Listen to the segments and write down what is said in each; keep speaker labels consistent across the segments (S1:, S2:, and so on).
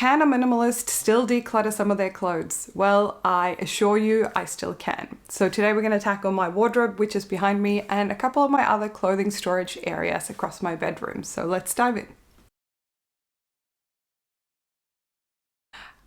S1: can a minimalist still declutter some of their clothes? Well, I assure you I still can. So today we're going to tackle my wardrobe, which is behind me, and a couple of my other clothing storage areas across my bedroom. So let's dive in.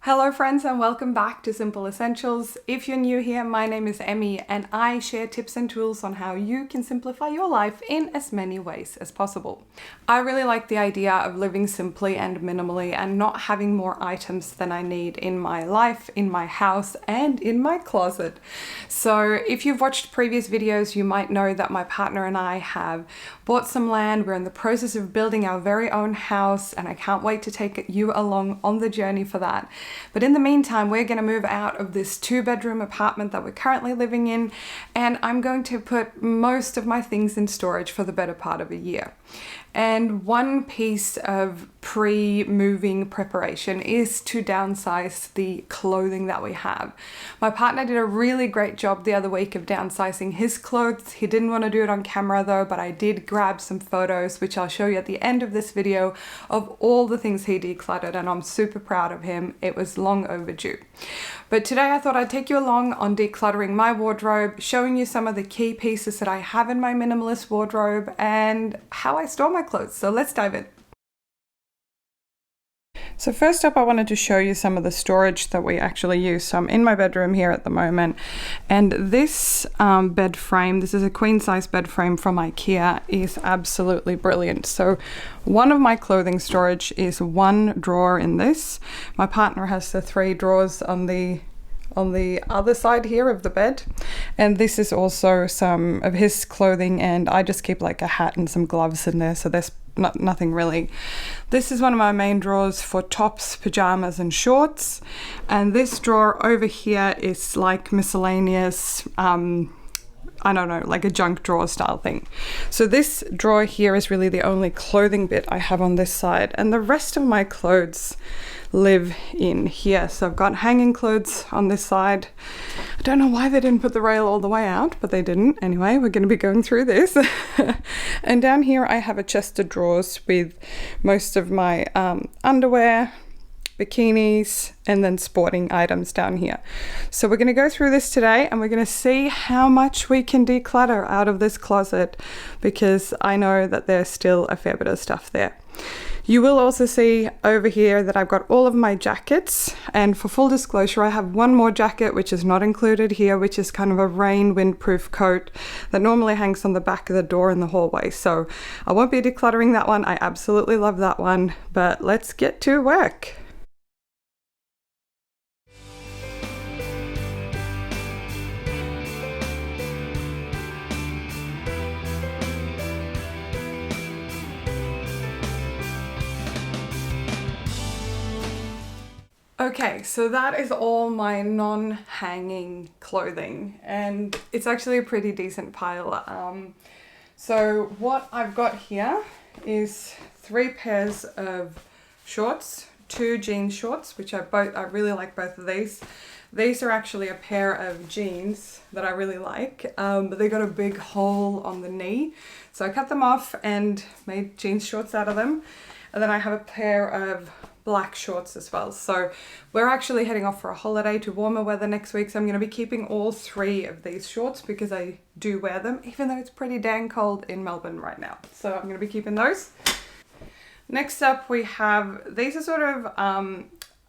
S1: Hello friends, and welcome back to Simple Essentials. If you're new here, my name is Emmy and I share tips and tools on how you can simplify your life in as many ways as possible. I really like the idea of living simply and minimally and not having more items than I need in my life, in my house, and in my closet. So if you've watched previous videos, you might know that my partner and I have bought some land. We're in the process of building our very own house and I can't wait to take you along on the journey for that. But in the meantime, we're going to move out of this 2-bedroom apartment that we're currently living in, and I'm going to put most of my things in storage for the better part of a year. And one piece of pre-moving preparation is to downsize the clothing that we have. My partner did a really great job the other week of downsizing his clothes. He didn't want to do it on camera though, but I did grab some photos, which I'll show you at the end of this video, of all the things he decluttered, and I'm super proud of him. It was long overdue. But today I thought I'd take you along on decluttering my wardrobe, showing you some of the key pieces that I have in my minimalist wardrobe and how I store my clothes. So let's dive in. So first up, I wanted to show you some of the storage that we actually use. So I'm in my bedroom here at the moment, and this bed frame, this is a queen size bed frame from IKEA, is absolutely brilliant. So one of my clothing storage is one drawer in this. My partner has the 3 drawers on the other side here of the bed, and this is also some of his clothing, and I just keep like a hat and some gloves in there, so there's nothing really. This is one of my main drawers for tops, pajamas and shorts, and this drawer over here is like miscellaneous, I don't know, like a junk drawer style thing. So this drawer here is really the only clothing bit I have on this side, and the rest of my clothes live in here. So I've got hanging clothes on this side. I don't know why they didn't put the rail all the way out, but they didn't. Anyway, we're going to be going through this. And down here I have a chest of drawers with most of my underwear, bikinis, and then sporting items down here. So we're going to go through this today and we're going to see how much we can declutter out of this closet, because I know that there's still a fair bit of stuff there. You will also see over here that I've got all of my jackets, and for full disclosure, I have one more jacket which is not included here, which is kind of a rain windproof coat that normally hangs on the back of the door in the hallway. So I won't be decluttering that one. I absolutely love that one, but let's get to work. Okay, so that is all my non-hanging clothing, and it's actually a pretty decent pile. So what I've got here is 3 pairs of shorts, 2 jean shorts, which I really like both of these. These are actually a pair of jeans that I really like, but they got a big hole on the knee. So I cut them off and made jean shorts out of them. And then I have a pair of black shorts as well. So we're actually heading off for a holiday to warmer weather next week. So I'm going to be keeping all 3 of these shorts because I do wear them, even though it's pretty dang cold in Melbourne right now. So I'm going to be keeping those. Next up, we have, these are sort of,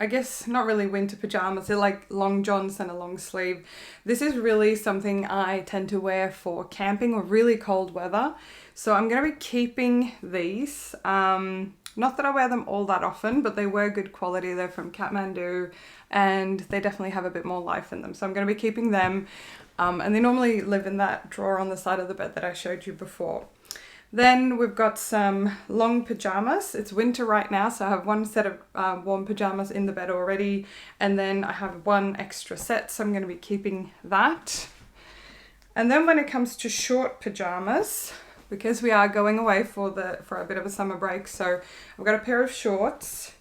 S1: I guess not really winter pajamas. They're like long johns and a long sleeve. This is really something I tend to wear for camping or really cold weather. So I'm going to be keeping these. Not that I wear them all that often, but they were good quality. They're from Kathmandu and they definitely have a bit more life in them. So I'm going to be keeping them. And they normally live in that drawer on the side of the bed that I showed you before. Then we've got some long pajamas. It's winter right now, so I have one set of warm pajamas in the bed already. And then I have one extra set, so I'm going to be keeping that. And then when it comes to short pajamas, because we are going away for a bit of a summer break, so I've got a pair of shorts,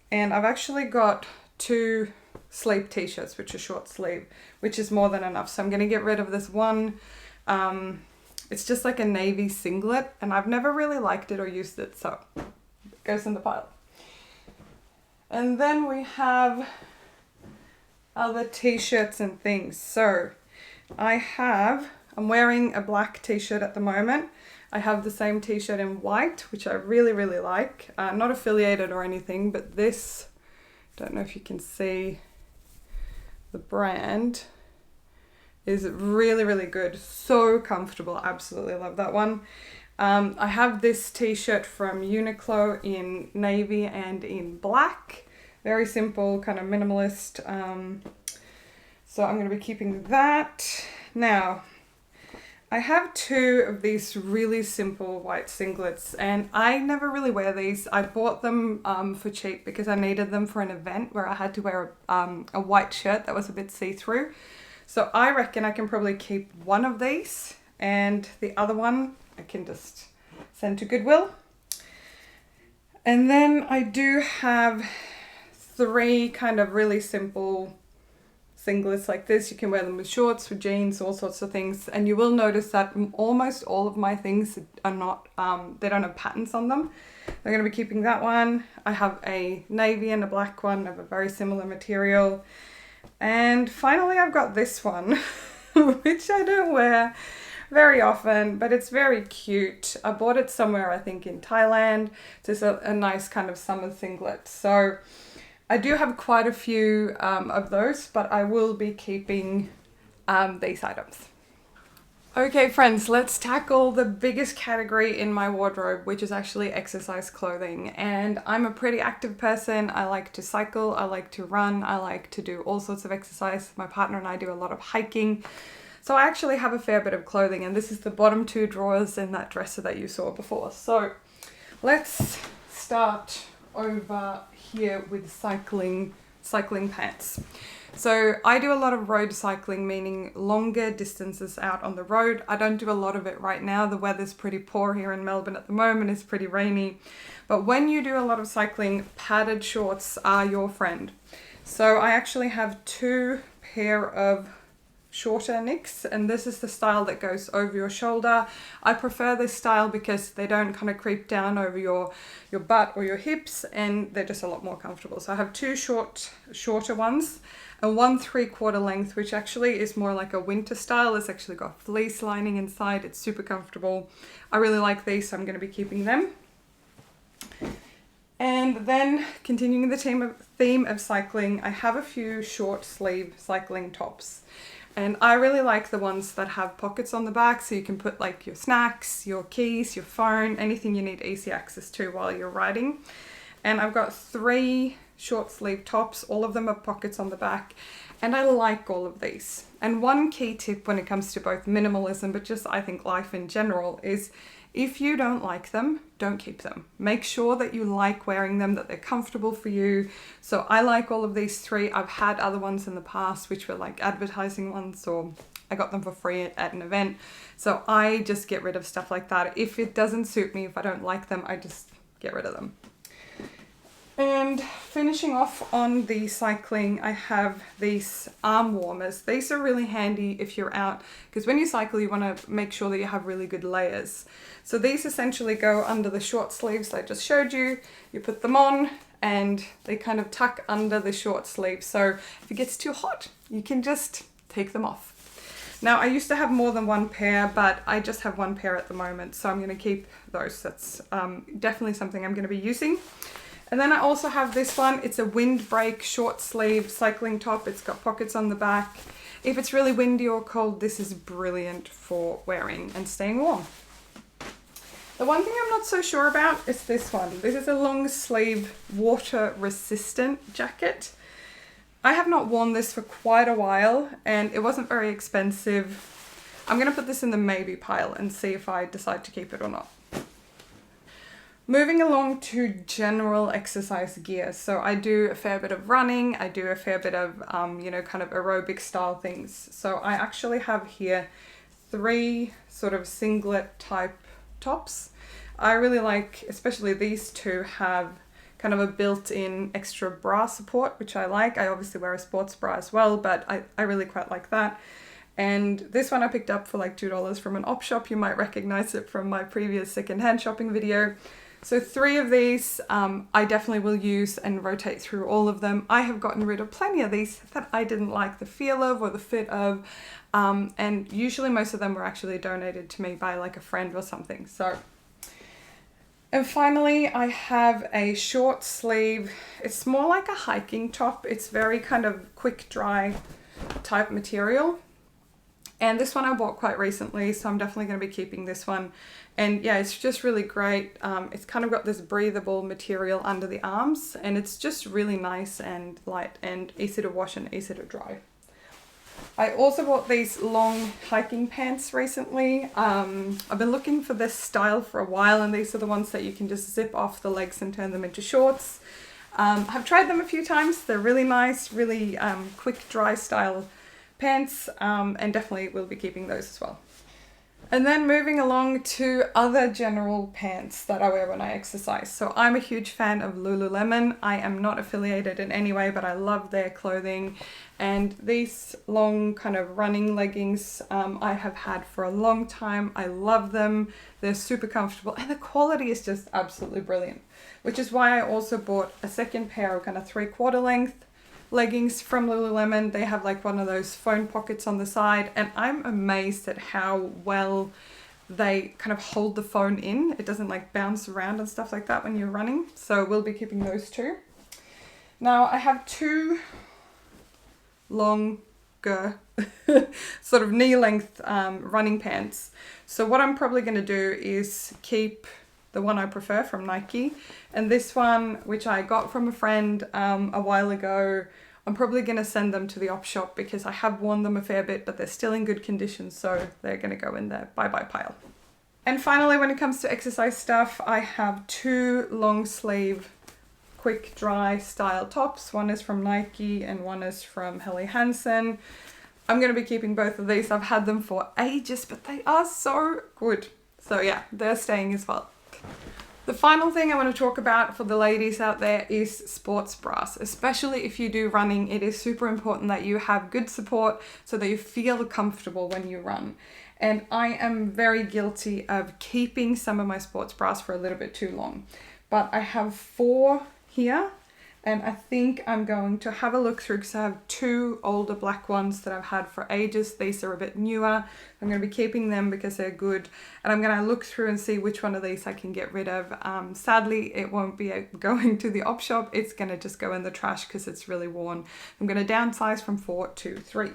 S1: and I've actually got 2 sleep t-shirts, which are short sleeve, which is more than enough. So I'm going to get rid of this one. It's just like a navy singlet, and I've never really liked it or used it, so it goes in the pile. And then we have other t-shirts and things. So I'm wearing a black t-shirt at the moment. I have the same t-shirt in white, which I really, really like. Not affiliated or anything, but this, don't know if you can see the brand, is really, really good. So comfortable. Absolutely love that one. I have this t-shirt from Uniqlo in navy and in black. Very simple, kind of minimalist. So I'm going to be keeping that. Now, I have two of these really simple white singlets, and I never really wear these. I bought them for cheap because I needed them for an event where I had to wear a white shirt that was a bit see-through. So I reckon I can probably keep one of these, and the other one I can just send to Goodwill. And then I do have three kind of really simple singlets like this. You can wear them with shorts, with jeans, all sorts of things. And you will notice that almost all of my things are not, they don't have patterns on them. I'm going to be keeping that one. I have a navy and a black one of a very similar material. And finally I've got this one, which I don't wear very often, but it's very cute. I bought it somewhere, I think in Thailand. It's a nice kind of summer singlet. So I do have quite a few of those, but I will be keeping these items. Okay friends, let's tackle the biggest category in my wardrobe, which is actually exercise clothing. And I'm a pretty active person. I like to cycle, I like to run, I like to do all sorts of exercise. My partner and I do a lot of hiking. So I actually have a fair bit of clothing, and this is the bottom two drawers in that dresser that you saw before. So let's start over here with cycling pants. So I do a lot of road cycling, meaning longer distances out on the road. I don't do a lot of it right now. The weather's pretty poor here in Melbourne at the moment. It's pretty rainy. But when you do a lot of cycling, padded shorts are your friend. So I actually have two pair of shorter nicks, and this is the style that goes over your shoulder. I prefer this style because they don't kind of creep down over your butt or your hips, and they're just a lot more comfortable. So I have two shorter ones and one 3/4 length, which actually is more like a winter style. It's actually got fleece lining inside. It's super comfortable. I really like these, so I'm going to be keeping them. And then continuing the theme of cycling, I have a few short sleeve cycling tops. And I really like the ones that have pockets on the back, so you can put like your snacks, your keys, your phone, anything you need easy access to while you're riding. And I've got three short sleeve tops. All of them have pockets on the back, and I like all of these. And one key tip when it comes to both minimalism, but just I think life in general, is if you don't like them, don't keep them. Make sure that you like wearing them, that they're comfortable for you. So I like all of these three. I've had other ones in the past, which were like advertising ones, or I got them for free at an event. So I just get rid of stuff like that. If it doesn't suit me, if I don't like them, I just get rid of them. And finishing off on the cycling, I have these arm warmers. These are really handy if you're out, because when you cycle, you want to make sure that you have really good layers. So these essentially go under the short sleeves I just showed you. You put them on and they kind of tuck under the short sleeve. So if it gets too hot, you can just take them off. Now, I used to have more than one pair, but I just have one pair at the moment. So I'm going to keep those. That's definitely something I'm going to be using. And then I also have this one. It's a windbreak short sleeve cycling top. It's got pockets on the back. If it's really windy or cold, this is brilliant for wearing and staying warm. The one thing I'm not so sure about is this one. This is a long sleeve water resistant jacket. I have not worn this for quite a while, and it wasn't very expensive. I'm gonna put this in the maybe pile and see if I decide to keep it or not. Moving along to general exercise gear. So I do a fair bit of running. I do a fair bit of, kind of aerobic style things. So I actually have here three sort of singlet type tops. I really like, especially these two have kind of a built-in extra bra support, which I like. I obviously wear a sports bra as well, but I really quite like that. And this one I picked up for like $2 from an op shop. You might recognize it from my previous secondhand shopping video. So 3 of these I definitely will use and rotate through all of them. I have gotten rid of plenty of these that I didn't like the feel of or the fit of, and usually most of them were actually donated to me by like a friend or something. So, and finally I have a short sleeve. It's more like a hiking top. It's very kind of quick dry type material. And this one I bought quite recently, so I'm definitely going to be keeping this one. And yeah, it's just really great. It's kind of got this breathable material under the arms, and it's just really nice and light and easy to wash and easy to dry. I also bought these long hiking pants recently. I've been looking for this style for a while, and these are the ones that you can just zip off the legs and turn them into shorts. I've tried them a few times. They're really nice, really quick dry style pants, and definitely will be keeping those as well. And then moving along to other general pants that I wear when I exercise. So I'm a huge fan of Lululemon. I am not affiliated in any way, but I love their clothing. And these long kind of running leggings I have had for a long time. I love them. They're super comfortable and the quality is just absolutely brilliant, which is why I also bought a second pair of kind of 3/4 length leggings from Lululemon. They have like one of those phone pockets on the side, and I'm amazed at how well they kind of hold the phone in. It doesn't like bounce around and stuff like that when you're running. So we'll be keeping those too. Now I have 2 longer sort of knee length running pants. So what I'm probably going to do is keep the one I prefer from Nike, and this one, which I got from a friend a while ago, I'm probably going to send them to the op shop because I have worn them a fair bit, but they're still in good condition, so they're going to go in the bye-bye pile. And finally, when it comes to exercise stuff, I have 2 long sleeve quick dry style tops. One is from Nike and one is from Helly Hansen. I'm going to be keeping both of these. I've had them for ages, but they are so good. So yeah, they're staying as well. The final thing I want to talk about for the ladies out there is sports bras. Especially if you do running, it is super important that you have good support so that you feel comfortable when you run. And I am very guilty of keeping some of my sports bras for a little bit too long. But I have 4 here, and I think I'm going to have a look through because I have 2 older black ones that I've had for ages. These are a bit newer. I'm going to be keeping them because they're good, and I'm going to look through and see which one of these I can get rid of. Sadly, it won't be going to the op shop. It's going to just go in the trash because it's really worn. I'm going to downsize from 4 to 3.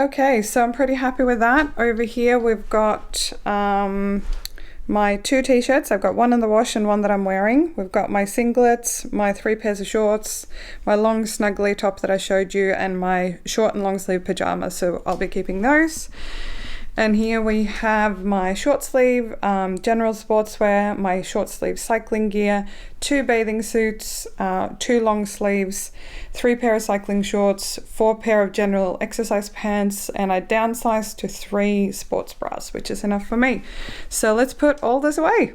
S1: Okay, so I'm pretty happy with that. Over here we've got my 2 t-shirts. I've got one in the wash and one that I'm wearing. We've got my singlets, my 3 pairs of shorts, my long snuggly top that I showed you, and my short and long sleeve pajamas, so I'll be keeping those. And here we have my short sleeve general sportswear, my short sleeve cycling gear, 2 bathing suits, 2 long sleeves, 3 pair of cycling shorts, 4 pair of general exercise pants, and I downsized to 3 sports bras, which is enough for me. So let's put all this away.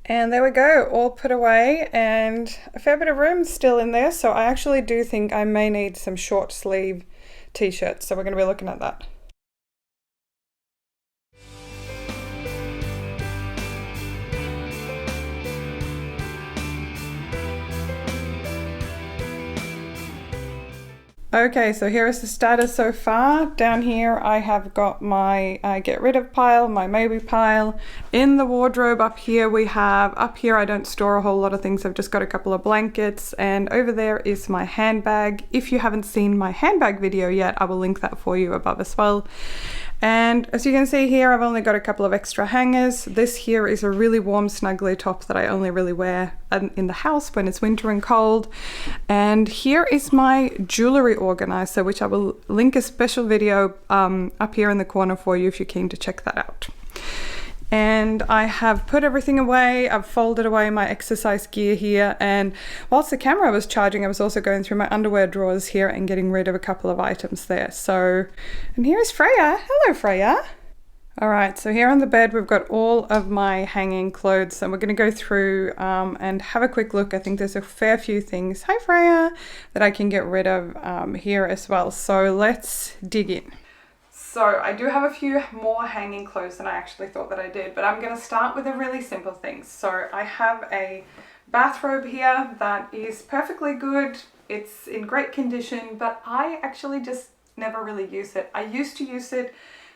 S1: And there we go, all put away, and a fair bit of room still in there. So I actually do think I may need some short sleeve t-shirts. So we're going to be looking at that. Okay, so here is the status so far. Down here I have got my get rid of pile, my maybe pile. In the wardrobe up here I don't store a whole lot of things. I've just got a couple of blankets, and over there is my handbag. If you haven't seen my handbag video yet, I will link that for you above as well. And as you can see here, I've only got a couple of extra hangers. This here is a really warm snuggly top that I only really wear in the house when it's winter and cold. And here is my jewelry organizer, which I will link a special video up here in the corner for you if you're keen to check that out. And I have put everything away. I've folded away my exercise gear here, and whilst the camera was charging, I was also going through my underwear drawers here and getting rid of a couple of items there. So, and here's Freya. Hello, Freya. All right, so here on the bed, we've got all of my hanging clothes, and we're going to go through and have a quick look. I think there's a fair few things, hi Freya, that I can get rid of here as well. So let's dig in. So I do have a few more hanging clothes than I actually thought that I did, but I'm going to start with the really simple things. So I have a bathrobe here that is perfectly good. It's in great condition, but I actually just never really use it. I used to use it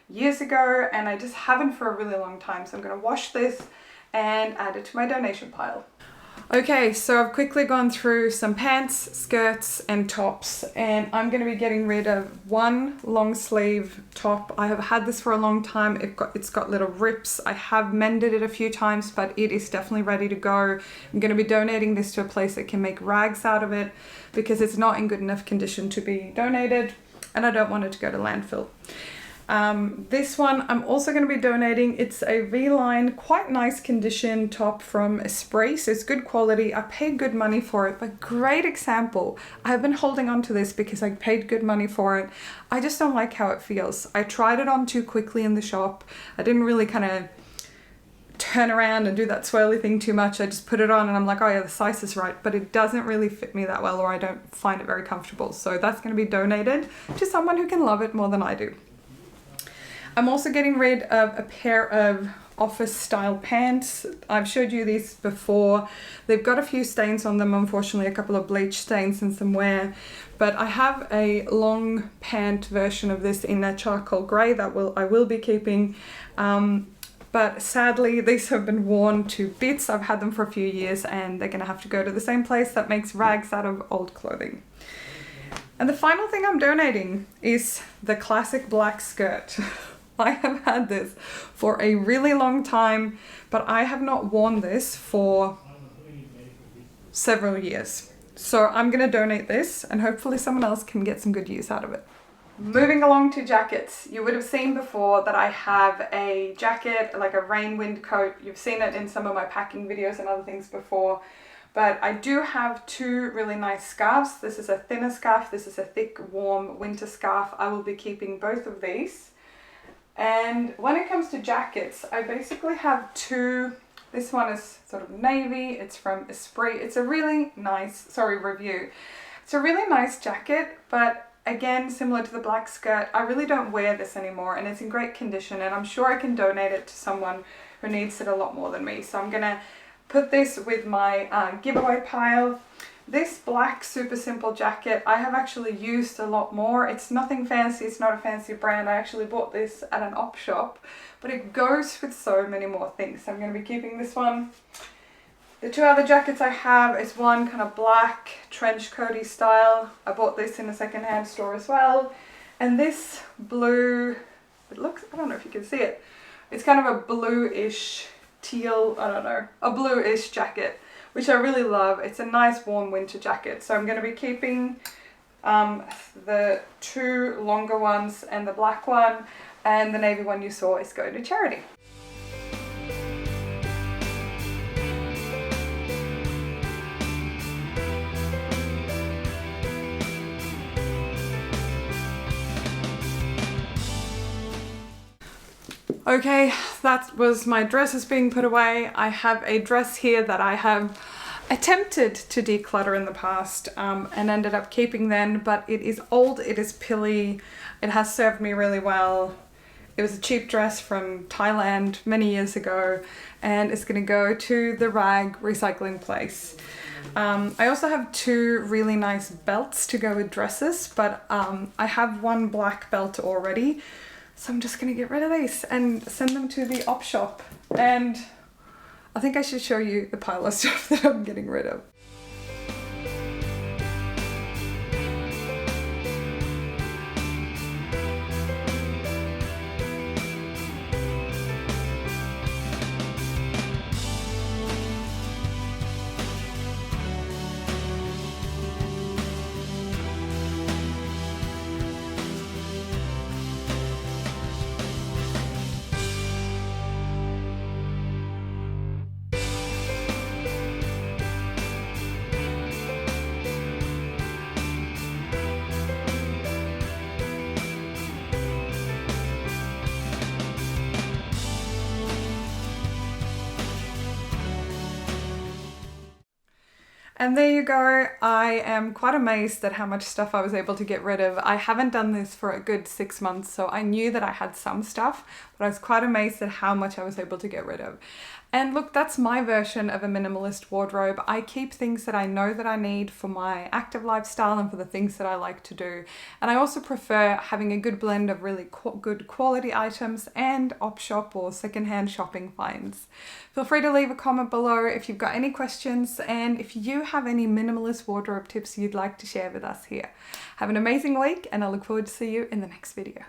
S1: years ago, and I just haven't for a really long time. So I'm going to wash this and add it to my donation pile. Okay, so I've quickly gone through some pants, skirts and tops, and I'm going to be getting rid of one long sleeve top. I have had this for a long time. It's got little rips. I have mended it a few times, but it is definitely ready to go. I'm going to be donating this to a place that can make rags out of it because it's not in good enough condition to be donated, and I don't want it to go to landfill. This one I'm also going to be donating. It's a V-line, quite nice condition top from Esprit, so it's good quality. I paid good money for it, but great example. I've been holding on to this because I paid good money for it. I just don't like how it feels. I tried it on too quickly in the shop. I didn't really kind of turn around and do that swirly thing too much. I just put it on and I'm like, oh yeah, the size is right, but it doesn't really fit me that well, or I don't find it very comfortable. So that's going to be donated to someone who can love it more than I do. I'm also getting rid of a pair of office style pants. I've showed you these before. They've got a few stains on them, unfortunately, a couple of bleach stains and some wear, but I have a long pant version of this in a charcoal grey that I will be keeping. But sadly, these have been worn to bits. I've had them for a few years and they're gonna have to go to the same place that makes rags out of old clothing. And the final thing I'm donating is the classic black skirt. I have had this for a really long time, but I have not worn this for several years. So I'm going to donate this and hopefully someone else can get some good use out of it. Moving along to jackets. You would have seen before that I have a jacket, like a rain wind coat. You've seen it in some of my packing videos and other things before. But I do have two really nice scarves. This is a thinner scarf. This is a thick, warm winter scarf. I will be keeping both of these. And when it comes to jackets, I basically have two. This one is sort of navy. It's from Esprit. It's a really nice, review. It's a really nice jacket, but again, similar to the black skirt, I really don't wear this anymore, and it's in great condition, and I'm sure I can donate it to someone who needs it a lot more than me. So I'm gonna put this with my giveaway pile. This black super simple jacket I have actually used a lot more. It's nothing fancy, it's not a fancy brand. I actually bought this at an op shop, but it goes with so many more things. So I'm going to be keeping this one. The two other jackets I have is one kind of black trench coaty style. I bought this in a secondhand store as well. And this blue, it looks, I don't know if you can see it. It's kind of a bluish teal, I don't know, a bluish jacket, which I really love. It's a nice warm winter jacket. So I'm going to be keeping the two longer ones and the black one, and the navy one you saw is going to charity. Okay, that was my dresses being put away. I have a dress here that I have attempted to declutter in the past and ended up keeping then, but it is old, it is pilly, it has served me really well. It was a cheap dress from Thailand many years ago, and it's gonna go to the rag recycling place. I also have 2 really nice belts to go with dresses, but I have 1 black belt already. So I'm just gonna get rid of these and send them to the op shop. And I think I should show you the pile of stuff that I'm getting rid of. And there you go. I am quite amazed at how much stuff I was able to get rid of. I haven't done this for a good 6 months, so I knew that I had some stuff, but I was quite amazed at how much I was able to get rid of. And look, that's my version of a minimalist wardrobe. I keep things that I know that I need for my active lifestyle and for the things that I like to do. And I also prefer having a good blend of really good quality items and op shop or secondhand shopping finds. Feel free to leave a comment below if you've got any questions, and if you have any minimalist wardrobe tips you'd like to share with us here. Have an amazing week, and I look forward to see you in the next video.